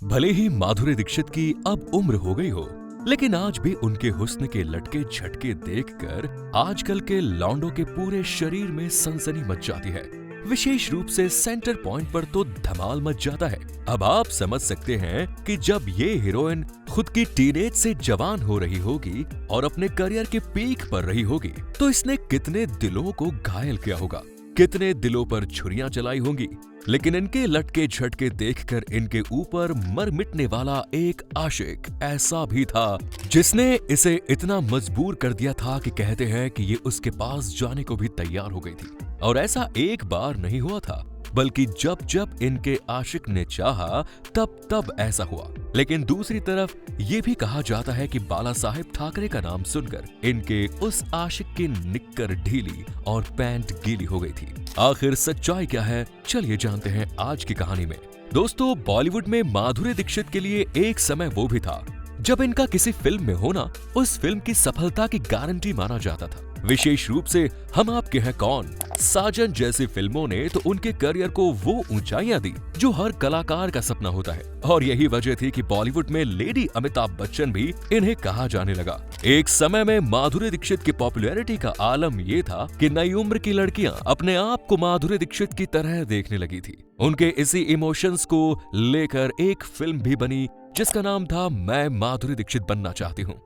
भले ही माधुरी दीक्षित की अब उम्र हो गई हो, लेकिन आज भी उनके हुस्न के लटके झटके देखकर आजकल के लौंडों के पूरे शरीर में सनसनी मच जाती है। विशेष रूप से सेंटर पॉइंट पर तो धमाल मच जाता है। अब आप समझ सकते हैं कि जब ये हीरोइन खुद की टीनेज से जवान हो रही होगी और अपने करियर के पीक पर रही होगी, तो इसने कितने दिलों को घायल किया होगा, कितने दिलों पर छुरियां चलाई होंगी। लेकिन इनके लटके झटके देखकर इनके ऊपर मर मिटने वाला एक आशिक ऐसा भी था जिसने इसे इतना मजबूर कर दिया था कि कहते हैं कि ये उसके पास जाने को भी तैयार हो गई थी। और ऐसा एक बार नहीं हुआ था, बल्कि जब जब इनके आशिक ने चाहा तब तब ऐसा हुआ। लेकिन दूसरी तरफ ये भी कहा जाता है कि बाला साहेब ठाकरे का नाम सुनकर इनके उस आशिक की निक्कर ढीली और पैंट गीली हो गई थी। आखिर सच्चाई क्या है, चलिए जानते हैं आज की कहानी में। दोस्तों, बॉलीवुड में माधुरी दीक्षित के लिए एक समय वो भी था जब इनका किसी फिल्म में होना उस फिल्म की सफलता की गारंटी माना जाता था। विशेष रूप से हम आपके हैं कौन, साजन जैसी फिल्मों ने तो उनके करियर को वो ऊंचाइयां दी जो हर कलाकार का सपना होता है। और यही वजह थी कि बॉलीवुड में लेडी अमिताभ बच्चन भी इन्हें कहा जाने लगा। एक समय में माधुरी दीक्षित की पॉपुलैरिटी का आलम ये था कि नई उम्र की लड़कियां अपने आप को माधुरी दीक्षित की तरह देखने लगी थी। उनके इसी इमोशंस को लेकर एक फिल्म भी बनी जिसका नाम था मैं माधुरी दीक्षित बनना चाहती हूँ।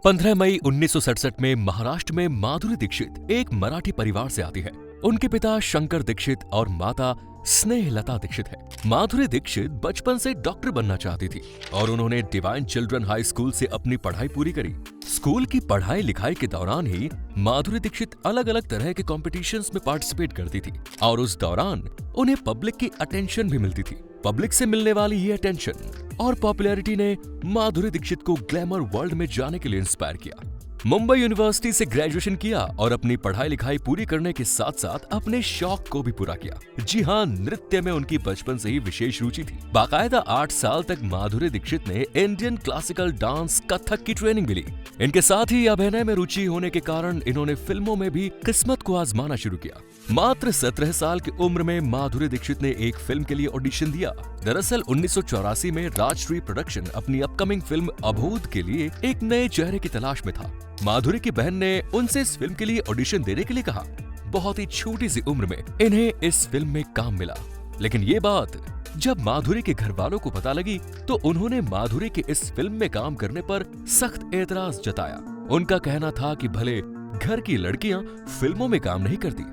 15 मई 1967 में महाराष्ट्र में माधुरी दीक्षित एक मराठी परिवार से आती है। उनके पिता शंकर दीक्षित और माता स्नेहलता दीक्षित है। माधुरी दीक्षित बचपन से डॉक्टर बनना चाहती थी और उन्होंने डिवाइन चिल्ड्रन हाई स्कूल से अपनी पढ़ाई पूरी करी। स्कूल की पढ़ाई लिखाई के दौरान ही माधुरी दीक्षित अलग अलग तरह के कॉम्पिटिशन्स में पार्टिसिपेट करती थी और उस दौरान उन्हें पब्लिक की अटेंशन भी मिलती थी। पब्लिक से मिलने वाली ये अटेंशन और पॉपुलैरिटी ने माधुरी दीक्षित को ग्लैमर वर्ल्ड में जाने के लिए इंस्पायर किया। मुंबई यूनिवर्सिटी से ग्रेजुएशन किया और अपनी पढ़ाई लिखाई पूरी करने के साथ साथ अपने शौक को भी पूरा किया। जी हाँ, नृत्य में उनकी बचपन से ही विशेष रुचि थी। बाकायदा 8 साल तक माधुरी दीक्षित ने इंडियन क्लासिकल डांस कथक की ट्रेनिंग भी ली। इनके साथ ही अभिनय में रुचि होने के कारण इन्होंने फिल्मों में भी किस्मत को आजमाना शुरू किया। मात्र 17 साल की उम्र में माधुरी दीक्षित ने एक फिल्म के लिए ऑडिशन दिया। दरअसल 1984 में राजश्री प्रोडक्शन अपनी अपकमिंग फिल्म अबोध के लिए एक नए चेहरे की तलाश में था। माधुरी की बहन ने उनसे इस फिल्म के लिए ऑडिशन देने के लिए कहा। बहुत ही छोटी सी उम्र में इन्हें इस फिल्म में काम मिला। लेकिन ये बात जब माधुरी के घर वालों को पता लगी तो उन्होंने माधुरी के इस फिल्म में काम करने पर सख्त एतराज जताया। उनका कहना था कि भले घर की लड़कियां फिल्मों में काम नहीं करती,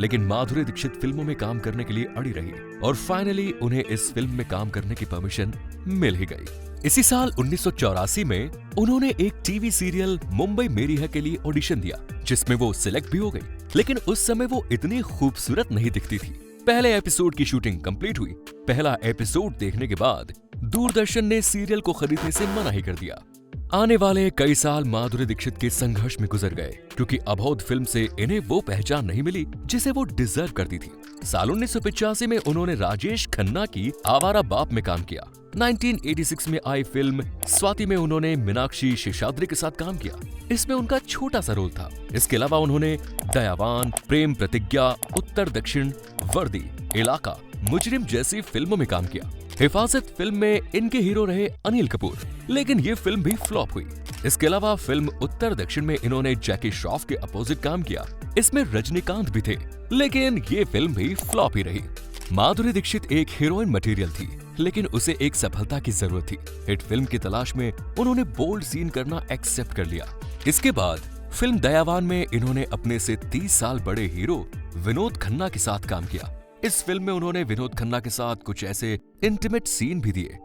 लेकिन माधुरी दीक्षित फिल्मों में काम करने के लिए अड़ी रही और फाइनली उन्हें इस फिल्म में काम करने की परमिशन मिल ही गई। इसी साल 1984 में उन्होंने एक टीवी सीरियल मुंबई मेरी है के लिए ऑडिशन दिया, जिसमें वो सिलेक्ट भी हो गई। लेकिन उस समय वो इतनी खूबसूरत नहीं दिखती थी। पहले एपिसोड की शूटिंग कंप्लीट हुई। पहला एपिसोड देखने के बाद दूरदर्शन ने सीरियल को खरीदने से मना ही कर दिया। आने वाले कई साल माधुरी दीक्षित के संघर्ष में गुजर गए, क्योंकि अबोध फिल्म से इन्हें वो पहचान नहीं मिली जिसे वो डिजर्व करती थी। साल 1985 में उन्होंने राजेश खन्ना की आवारा बाप में काम किया। 1986 में आई फिल्म स्वाति में उन्होंने मीनाक्षी शेषाद्री के साथ काम किया। इसमें उनका छोटा सा रोल था। इसके अलावा उन्होंने दयावान, प्रेम प्रतिज्ञा, उत्तर दक्षिण, वर्दी, इलाका, मुजरिम जैसी फिल्मों में काम किया। हिफाजत फिल्म में इनके हीरो रहे अनिल कपूर, लेकिन ये फिल्म भी फ्लॉप हुई। इसके अलावा फिल्म उत्तर दक्षिण में इन्होंने जैकी श्रॉफ के अपोजिट काम किया। इसमें रजनीकांत भी थे, लेकिन ये फिल्म भी फ्लॉप ही रही। माधुरी दीक्षित एक हीरोइन मटेरियल थी, लेकिन उसे एक सफलता की जरूरत थी। हिट फिल्म की तलाश में उन्होंने बोल्ड सीन करना एक्सेप्ट कर लिया। इसके बाद फिल्म दयावान में इन्होंने अपने से 30 साल बड़े हीरो विनोद खन्ना के साथ काम किया। इस फिल्म में उन्होंने विनोद खन्ना के साथ कुछ ऐसे इंटीमेट सीन भी दिए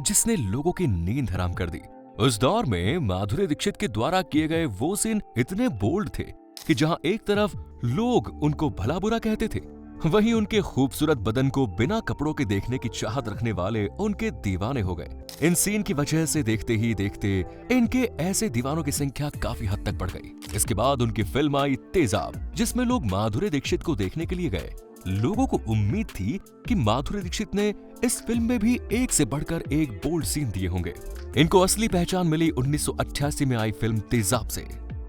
जिसने लोगों की नींद हराम कर दी। उस दौर में माधुरी दीक्षित के द्वारा किए गए वो सीन इतने बोल्ड थे कि जहां एक तरफ लोग उनको भला बुरा कहते थे, वहीं उनके खूबसूरत बदन को बिना कपड़ों के देखने की चाहत रखने वाले उनके दीवाने हो गए। इन सीन की वजह से देखते ही देखते इनके ऐसे दीवानों की संख्या काफी हद तक बढ़ गई। इसके बाद उनकी फिल्म आई तेजाब, जिसमें लोग माधुरी दीक्षित को देखने के लिए गए। लोगों को उम्मीद थी कि माधुरी दीक्षित ने इस फिल्म में भी एक से बढ़कर एक बोल्ड सीन दिए होंगे। इनको असली पहचान मिली 1988 में आई फिल्म तेजाब से,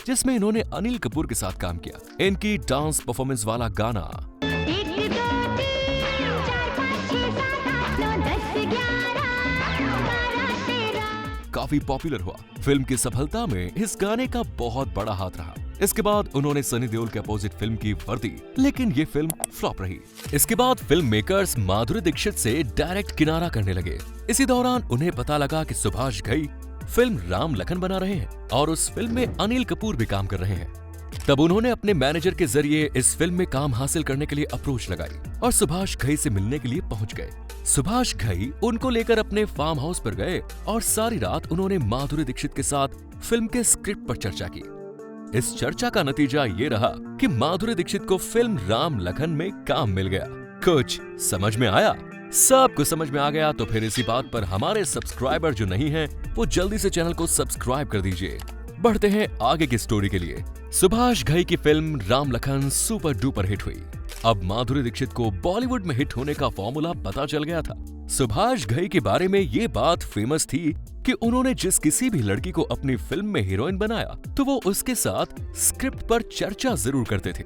जिसमें इन्होंने अनिल कपूर के साथ काम किया। इनकी डांस परफॉर्मेंस वाला गाना काफी पॉपुलर हुआ। फिल्म की सफलता में इस गाने का बहुत बड़ा हाथ रहा। इसके बाद उन्होंने सनी देओल के अपोजिट फिल्म की वर्दी, लेकिन ये फिल्म फ्लॉप रही। इसके बाद फिल्म मेकर्स माधुरी दीक्षित से डायरेक्ट किनारा करने लगे। इसी दौरान उन्हें पता लगा कि सुभाष घई फिल्म राम लखन बना रहे हैं और उस फिल्म में अनिल कपूर भी काम कर रहे हैं। तब उन्होंने अपने मैनेजर के जरिए इस फिल्म में काम हासिल करने के लिए अप्रोच लगाई और सुभाष घई से मिलने के लिए पहुंच गए। सुभाष घई उनको लेकर अपने फार्म हाउस पर गए और सारी रात उन्होंने माधुरी दीक्षित के साथ फिल्म के स्क्रिप्ट पर चर्चा की। इस चर्चा का नतीजा ये रहा कि माधुरी दीक्षित को फिल्म राम लखन में काम मिल गया। कुछ समझ में आया? सब कुछ समझ में आ गया तो फिर इसी बात पर हमारे सब्सक्राइबर जो नहीं हैं, वो जल्दी से चैनल को सब्सक्राइब कर दीजिए। बढ़ते हैं आगे की स्टोरी के लिए। सुभाष घई की film Ram Lakhan super duper hit हुई। अब माधुरी दीक्षित को बॉलीवुड में हिट होने का फॉर्मूला पता चल गया था। सुभाष घई के बारे में ये बात फेमस थी कि उन्होंने जिस किसी भी लड़की को अपनी फिल्म में हीरोइन बनाया तो वो उसके साथ स्क्रिप्ट पर चर्चा जरूर करते थे।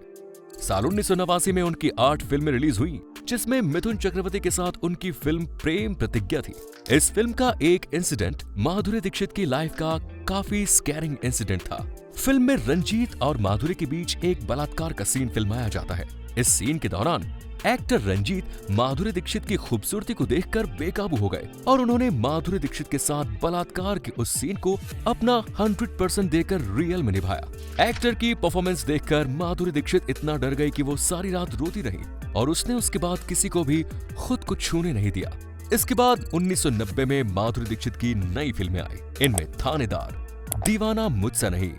साल 1989 में उनकी 8 फिल्में रिलीज हुई, जिसमें मिथुन चक्रवर्ती के साथ उनकी फिल्म प्रेम प्रतिज्ञा थी। इस फिल्म का एक इंसिडेंट माधुरी दीक्षित की लाइफ का काफी स्कैरिंग इंसिडेंट था। फिल्म में रंजीत और माधुरी के बीच एक बलात्कार का सीन फिल्माया जाता है। इस सीन के दौरान एक्टर रंजीत माधुरी दीक्षित की खूबसूरती को देखकर बेकाबू हो गए और उन्होंने माधुरी दीक्षित के साथ बलात्कार के उस सीन को अपना 100% देकर रियल में निभाया। एक्टर की परफॉर्मेंस देखकर माधुरी दीक्षित इतना डर गई कि वो सारी रात रोती रही और उसने उसके बाद किसी को भी खुद को छूने नहीं दिया। इसके बाद 1990 में माधुरी दीक्षित की नई फिल्में आई। इनमें थानेदार, दीवाना मुझसे नहीं,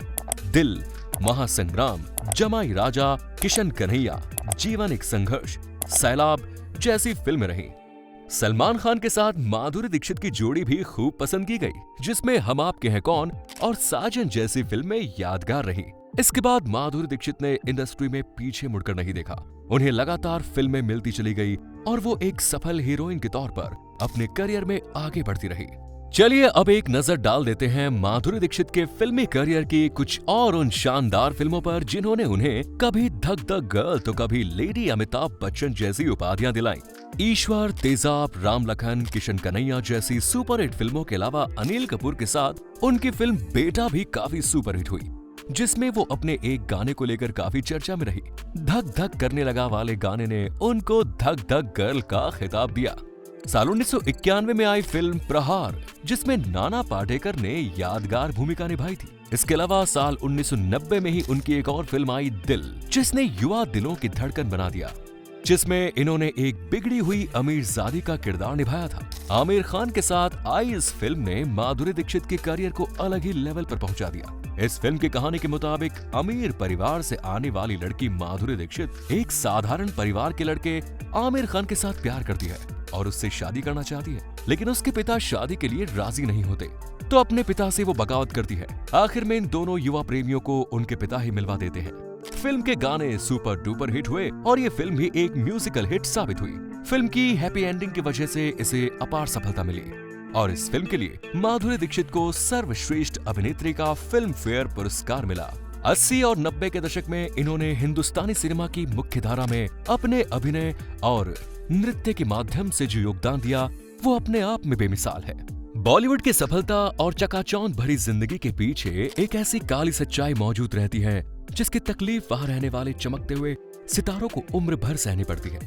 दिल, महासंग्राम, जमाई राजा, किशन कन्हैया, जीवन एक संघर्ष, सैलाब जैसी फिल्में रहीं। सलमान खान के साथ माधुरी दीक्षित की जोड़ी भी खूब पसंद की गई, जिसमें हम आपके हैं कौन और साजन जैसी फिल्में यादगार रहीं। इसके बाद माधुरी दीक्षित ने इंडस्ट्री में पीछे मुड़कर नहीं देखा। उन्हें लगातार फिल्में मिलती चली गई और वो एक सफल हीरोइन के तौर पर अपने करियर में आगे बढ़ती रही। चलिए अब एक नजर डाल देते हैं माधुरी दीक्षित के फिल्मी करियर की कुछ और उन शानदार फिल्मों पर जिन्होंने उन्हें कभी धक धक गर्ल तो कभी लेडी अमिताभ बच्चन जैसी उपाधियां दिलाई। ईश्वर, तेजाब, राम लखन, किशन कन्हैया जैसी सुपरहिट फिल्मों के अलावा अनिल कपूर के साथ उनकी फिल्म बेटा भी काफी सुपरहिट हुई, जिसमें वो अपने एक गाने को लेकर काफी चर्चा में रही। धक धक करने लगा वाले गाने ने उनको धक धक गर्ल का खिताब दिया। साल 1991 में आई फिल्म प्रहार, जिसमें नाना पाटेकर ने यादगार भूमिका निभाई थी। इसके अलावा साल 1990 में ही उनकी एक और फिल्म आई दिल, जिसने युवा दिलों की धड़कन बना दिया, जिसमें इन्होंने एक बिगड़ी हुई अमीरजादी का किरदार निभाया था। आमिर खान के साथ आई इस फिल्म ने माधुरी दीक्षित के करियर को अलग ही लेवल पर पहुंचा दिया। इस फिल्म की कहानी के मुताबिक अमीर परिवार से आने वाली लड़की माधुरी दीक्षित एक साधारण परिवार के लड़के आमिर खान के साथ प्यार करती है और उससे शादी करना चाहती है, लेकिन उसके पिता शादी के लिए राजी नहीं होते, तो अपने पिता से वो बगावत करती है। आखिर में इन दोनों युवा प्रेमियों को उनके पिता ही मिलवा देते हैं। फिल्म के गाने सुपर डुपर हिट हुए और ये फिल्म भी एक म्यूजिकल हिट साबित हुई। फिल्म की हैप्पी एंडिंग की वजह से इसे अपार सफलता मिली और इस फिल्म के लिए माधुरी दीक्षित को सर्वश्रेष्ठ अभिनेत्री का फिल्म फेयर पुरस्कार मिला। 80 और 90 के दशक में इन्होंने हिंदुस्तानी सिनेमा की मुख्य धारा में अपने अभिनय और नृत्य के माध्यम से जो योगदान दिया वो अपने आप में बेमिसाल है। बॉलीवुड की सफलता और चकाचौंध भरी जिंदगी के पीछे एक ऐसी काली सच्चाई मौजूद रहती है जिसकी तकलीफ वहां रहने वाले चमकते हुए सितारों को उम्र भर सहनी पड़ती है।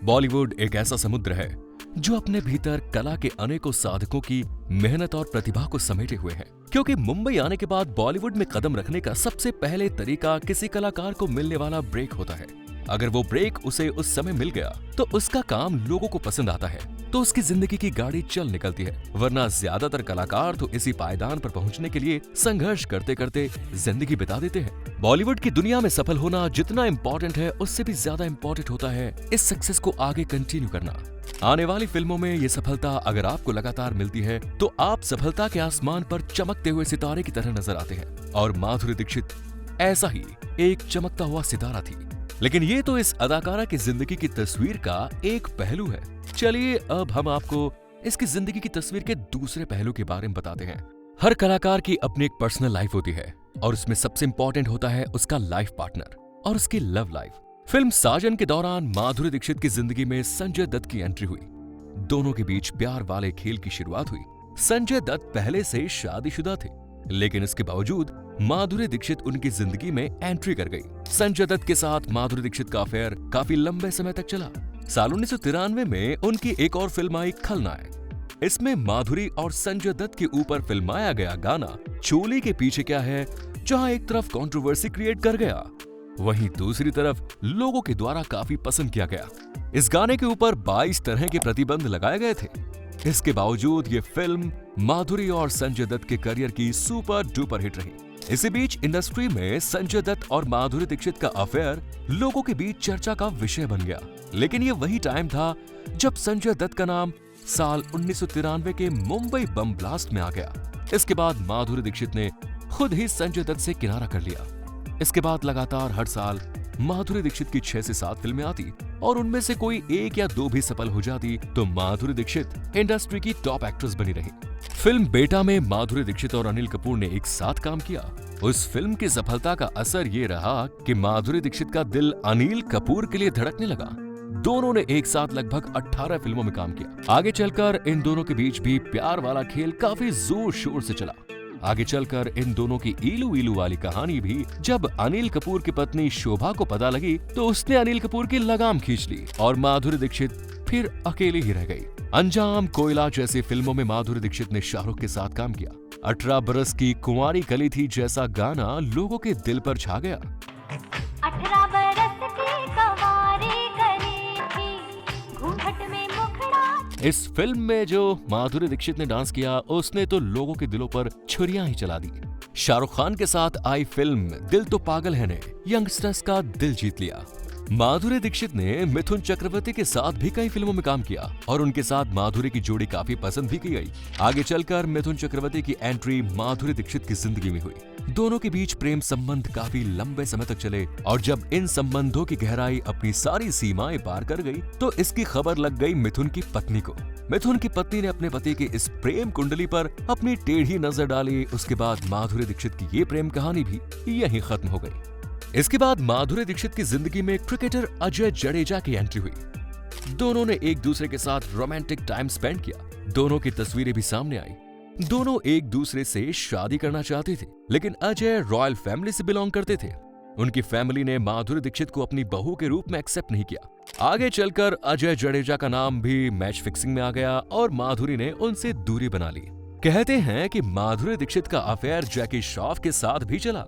बॉलीवुड एक ऐसा समुद्र है जो अपने भीतर कला के अनेकों साधकों की मेहनत और प्रतिभा को समेटे हुए है, क्योंकि मुंबई आने के बाद बॉलीवुड में कदम रखने का सबसे पहले तरीका किसी कलाकार को मिलने वाला ब्रेक होता है। अगर वो ब्रेक उसे उस समय मिल गया तो उसका काम लोगों को पसंद आता है, तो उसकी जिंदगी की गाड़ी चल निकलती है। वरना ज्यादातर कलाकार तो इसी पायदान पर पहुंचने के लिए संघर्ष करते करते जिंदगी बिता देते हैं। बॉलीवुड की दुनिया में सफल होना जितना इम्पोर्टेंट है, उससे भी ज्यादा इम्पोर्टेंट होता है इस सक्सेस को आगे कंटिन्यू करना। आने वाली फिल्मों में ये सफलता अगर आपको लगातार मिलती है तो आप सफलता के आसमान पर चमकते हुए सितारे की तरह नजर आते हैं, और माधुरी दीक्षित ऐसा ही एक चमकता हुआ सितारा थी। लेकिन ये तो इस अदाकारा की जिंदगी की तस्वीर का एक पहलू है। चलिए अब हम आपको इसकी जिंदगी की तस्वीर के दूसरे पहलू के बारे में बताते हैं। हर कलाकार की अपनी एक पर्सनल लाइफ होती है और उसमें सबसे इंपॉर्टेंट होता है उसका लाइफ पार्टनर और उसकी लव लाइफ। फिल्म साजन के दौरान माधुरी दीक्षित की जिंदगी में संजय दत्त की एंट्री हुई। दोनों के बीच प्यार वाले खेल की शुरुआत हुई। संजय दत्त पहले से शादीशुदा थे, लेकिन इसके बावजूद माधुरी दीक्षित उनकी जिंदगी में एंट्री कर गई। संजय दत्त के साथ माधुरी दीक्षित का अफेयर काफी लंबे समय तक चला। साल 1993 में उनकी एक और फिल्म आई खलनायक। इसमें माधुरी और संजय दत्त के ऊपर फिल्माया गया गाना चोली के पीछे क्या है, जहां एक तरफ कंट्रोवर्सी क्रिएट कर गया, वहीं दूसरी तरफ लोगों के द्वारा काफी पसंद किया गया। इस गाने के ऊपर 22 तरह के प्रतिबंध लगाए गए थे। इसके बावजूद ये फिल्म माधुरी और संजय दत्त के करियर की सुपर डुपर हिट रही। इसी बीच इंडस्ट्री में संजय दत्त और माधुरी दीक्षित का अफेयर लोगों के बीच चर्चा का विषय बन गया। लेकिन ये वही टाइम था जब संजय दत्त का नाम साल 1993 के मुंबई बम ब्लास्ट में आ गया। इसके बाद माधुरी दीक्षित ने खुद ही संजय दत्त से किनारा कर लिया। इसके बाद लगातार हर साल माधुरी दीक्षित की 6 से 7 फिल्में आती और उनमें से कोई 1 या 2 भी सफल हो जाती तो माधुरी दीक्षित इंडस्ट्री की टॉप एक्ट्रेस बनी रही। फिल्म बेटा में माधुरी दीक्षित और अनिल कपूर ने एक साथ काम किया। उस फिल्म की सफलता का असर ये रहा कि माधुरी दीक्षित का दिल अनिल कपूर के लिए धड़कने लगा। दोनों ने एक साथ लगभग 18 फिल्मों में काम किया। आगे चलकर इन दोनों के बीच भी प्यार वाला खेल काफी जोर शोर से चला। आगे चलकर इन दोनों की ईलू ईलू वाली कहानी भी जब अनिल कपूर की पत्नी शोभा को पता लगी तो उसने अनिल कपूर की लगाम खींच ली और माधुरी दीक्षित फिर अकेली ही रह गई। अंजाम, कोयला जैसी फिल्मों में माधुरी दीक्षित ने शाहरुख के साथ काम किया। 18 बरस की कुंवारी कली थी जैसा गाना लोगों के दिल पर छा गया। 18 बरस की कुंवारी कली थी, घूंघट में मुखड़ा। इस फिल्म में जो माधुरी दीक्षित ने डांस किया उसने तो लोगों के दिलों पर छुरियां ही चला दी। शाहरुख खान के साथ आई फिल्म दिल तो पागल है ने यंगस्टर्स का दिल जीत लिया। माधुरी दीक्षित ने मिथुन चक्रवर्ती के साथ भी कई फिल्मों में काम किया और उनके साथ माधुरी की जोड़ी काफी पसंद भी की गई। आगे चलकर मिथुन चक्रवर्ती की एंट्री माधुरी दीक्षित की जिंदगी में हुई। दोनों के बीच प्रेम संबंध काफी लंबे समय तक चले और जब इन संबंधों की गहराई अपनी सारी सीमाएं पार कर गई तो इसकी खबर लग गई मिथुन की पत्नी को। मिथुन की पत्नी ने अपने पति की इस प्रेम कुंडली पर अपनी टेढ़ी नजर डाली। उसके बाद माधुरी दीक्षित की ये प्रेम कहानी भी यहीं खत्म हो गई। इसके बाद माधुरी दीक्षित की जिंदगी में क्रिकेटर अजय जडेजा की एंट्री हुई। दोनों ने एक दूसरे के साथ रोमांटिक टाइम स्पेंड किया। दोनों की तस्वीरें भी सामने आई। दोनों एक दूसरे से शादी करना चाहते थे, लेकिन अजय रॉयल फैमिली से बिलोंग करते थे। उनकी फैमिली ने माधुरी दीक्षित को अपनी बहू के रूप में एक्सेप्ट नहीं किया। आगे चलकर अजय जडेजा का नाम भी मैच फिक्सिंग में आ गया और माधुरी ने उनसे दूरी बना ली। कहते हैं कि माधुरी दीक्षित का अफेयर जैकी श्रॉफ के साथ भी चला।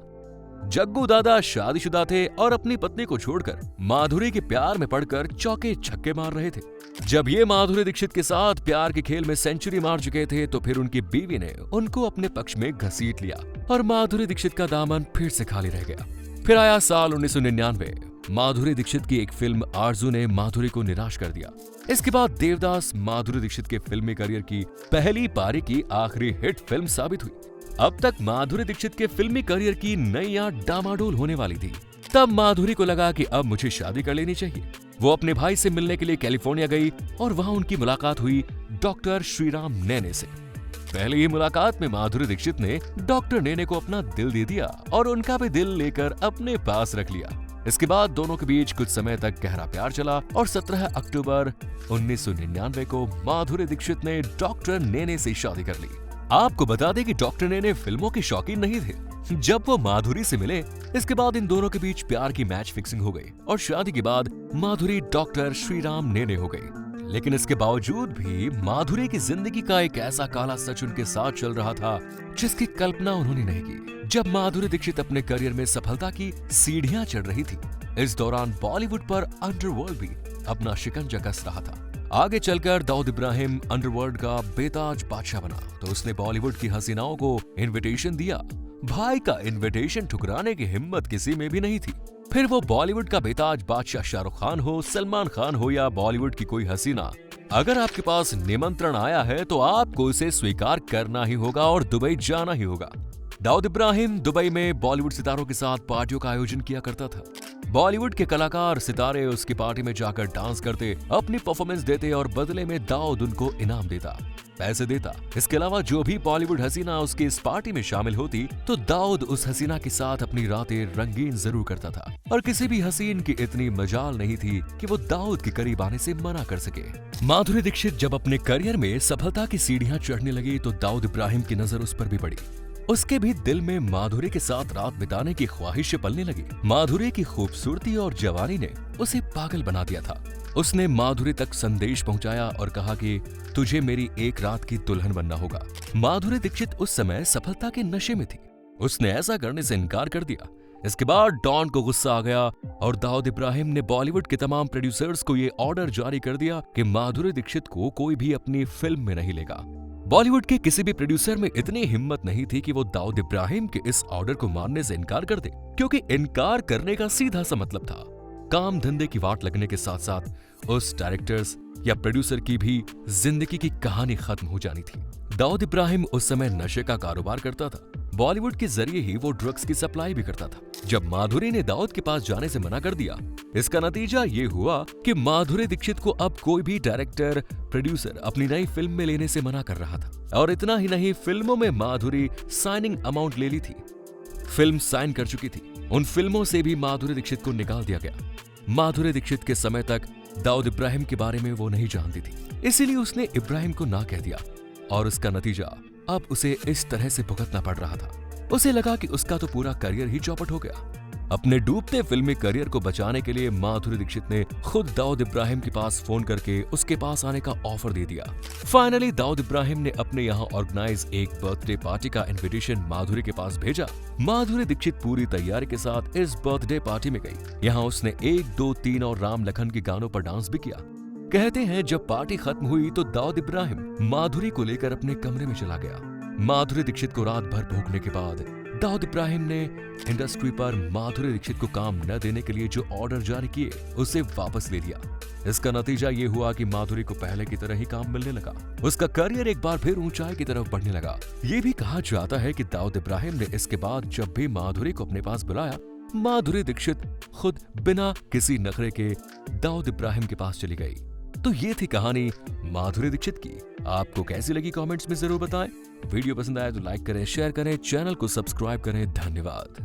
जग्गू दादा शादीशुदा थे और अपनी पत्नी को छोड़कर माधुरी के प्यार में पड़कर चौके छक्के मार रहे थे। जब ये माधुरी दीक्षित के साथ प्यार के खेल में सेंचुरी मार चुके थे तो फिर उनकी बीवी ने उनको अपने पक्ष में घसीट लिया और माधुरी दीक्षित का दामन फिर से खाली रह गया। फिर आया साल 1999। माधुरी दीक्षित की एक फिल्म आरजू ने माधुरी को निराश कर दिया। इसके बाद देवदास माधुरी दीक्षित के फिल्मी करियर की पहली पारी की आखिरी हिट फिल्म साबित हुई। अब तक माधुरी दीक्षित के फिल्मी करियर की नैया डामाडोल होने वाली थी। तब माधुरी को लगा कि अब मुझे शादी कर लेनी चाहिए। वो अपने भाई से मिलने के लिए कैलिफोर्निया गई और वहां उनकी मुलाकात हुई डॉक्टर श्रीराम नेने से। पहली ही मुलाकात में माधुरी दीक्षित ने डॉक्टर नेने को अपना दिल दे दिया और उनका भी दिल लेकर अपने पास रख लिया। इसके बाद दोनों के बीच कुछ समय तक गहरा प्यार चला और 17 अक्टूबर 1999 को माधुरी दीक्षित ने डॉक्टर नेने से शादी कर ली। आपको बता दें कि डॉक्टर नेने फिल्मों के शौकीन नहीं थे। जब वो माधुरी से मिले इसके बाद इन दोनों के बीच प्यार की मैच फिक्सिंग हो गई और शादी के बाद माधुरी डॉक्टर श्रीराम नेने हो गई। लेकिन इसके बावजूद भी माधुरी की जिंदगी का एक ऐसा काला सच उनके साथ चल रहा था जिसकी कल्पना उन्होंने नहीं की। जब माधुरी दीक्षित अपने करियर में सफलता की सीढ़ियां चढ़ रही थी, इस दौरान बॉलीवुड पर अंडरवर्ल्ड भी अपना शिकंजा कस रहा था। आगे चलकर दाऊद इब्राहिम अंडरवर्ल्ड का बेताज बादशाह बना तो उसने बॉलीवुड की हसीनाओं को इनविटेशन दिया। भाई का इनविटेशन ठुकराने की हिम्मत किसी में भी नहीं थी। फिर वो बॉलीवुड का बेताज बादशाह शाहरुख खान हो, सलमान खान हो या बॉलीवुड की कोई हसीना, अगर आपके पास निमंत्रण आया है तो आपको इसे स्वीकार करना ही होगा और दुबई जाना ही होगा। दाऊद इब्राहिम दुबई में बॉलीवुड सितारों के साथ पार्टियों का आयोजन किया करता था। बॉलीवुड के कलाकार सितारे उसकी पार्टी में जाकर डांस करते, अपनी परफॉर्मेंस देते और बदले में दाऊद उनको इनाम देता, पैसे देता। इसके अलावा जो भी बॉलीवुड हसीना उसकी इस पार्टी में शामिल होती तो दाऊद उस हसीना के साथ अपनी रातें रंगीन जरूर करता था और किसी भी हसीन की इतनी मजाल नहीं थी कि वो दाऊद के करीब आने से मना कर सके। माधुरी दीक्षित जब अपने करियर में सफलता की सीढ़ियां चढ़ने लगी तो दाऊद इब्राहिम की नजर उस पर भी पड़ी। उसके भी दिल में माधुरी के साथ रात बिताने की ख्वाहिशें पलने लगी। माधुरी की खूबसूरती और जवानी ने उसे पागल बना दिया था। उसने माधुरी तक संदेश पहुंचाया और कहा कि तुझे मेरी एक रात की दुल्हन बनना होगा। माधुरी दीक्षित उस समय सफलता के नशे में थी। उसने ऐसा करने से इनकार कर दिया। इसके बाद डॉन को गुस्सा आ गया और दाऊद इब्राहिम ने बॉलीवुड के तमाम प्रोड्यूसर्स को ये ऑर्डर जारी कर दिया कि माधुरी दीक्षित को कोई भी अपनी फिल्म में नहीं लेगा। बॉलीवुड के किसी भी प्रोड्यूसर में इतनी हिम्मत नहीं थी कि वो दाऊद इब्राहिम के इस ऑर्डर को मानने से इनकार कर दे, क्योंकि इनकार करने का सीधा सा मतलब था काम धंधे की वाट लगने के साथ साथ उस डायरेक्टर्स या प्रोड्यूसर की भी जिंदगी की कहानी खत्म हो जानी थी। दाऊद इब्राहिम उस समय नशे का कारोबार करता था। बॉलीवुड के जरिए ही वो ड्रग्स की सप्लाई भी करता था। जब माधुरी ने दाऊद के पास जाने से मना कर दिया, इसका नतीजा ये हुआ कि माधुरी दीक्षित को अब कोई भी डायरेक्टर प्रोड्यूसर अपनी नई फिल्म में लेने से मना कर रहा था। और इतना ही नहीं, फिल्मों में माधुरी साइनिंग अमाउंट ले ली थी, फिल्म साइन कर चुकी थी। उन फिल्मों से भी माधुरी दीक्षित को निकाल दिया गया। माधुरी दीक्षित के समय तक दाऊद इब्राहिम के बारे में वो नहीं जानती थी, इसीलिए उसने इब्राहिम को ना कह दिया और उसका नतीजा अब उसे इस तरह से भुगतना पड़ रहा था। उसे लगा कि उसका तो पूरा करियर ही चौपट हो गया। अपने डूबते फिल्मी करियर को बचाने के लिए माधुरी दीक्षित ने खुद दाऊद इब्राहिम के पास फोन करके उसके पास आने का ऑफर दे दिया। फाइनली दाऊद इब्राहिम ने अपने यहाँ ऑर्गेनाइज एक बर्थडे पार्टी का इनविटेशन माधुरी के पास भेजा। माधुरी दीक्षित पूरी तैयारी के साथ इस बर्थडे पार्टी में गई। यहाँ उसने 1, 2, 3 और राम लखन के गानों पर डांस भी किया। कहते हैं जब पार्टी खत्म हुई तो दाऊद इब्राहिम माधुरी को लेकर अपने कमरे में चला गया। माधुरी दीक्षित को रात भर भूखने के बाद दाऊद इब्राहिम ने इंडस्ट्री पर माधुरी दीक्षित को काम न देने के लिए जो ऑर्डर जारी किए उसे वापस ले लिया। इसका नतीजा ये हुआ कि माधुरी को पहले की तरह ही काम मिलने लगा। उसका करियर एक बार फिर ऊंचाई की तरफ बढ़ने लगा। ये भी कहा जाता है कि दाऊद इब्राहिम ने इसके बाद जब भी माधुरी को अपने पास बुलाया, माधुरी दीक्षित खुद बिना किसी नखरे के दाऊद इब्राहिम के पास चली गई। तो ये थी कहानी माधुरी दीक्षित की। आपको कैसी लगी कमेंट्स में जरूर बताएं। वीडियो पसंद आया तो लाइक करें, शेयर करें, चैनल को सब्सक्राइब करें। धन्यवाद।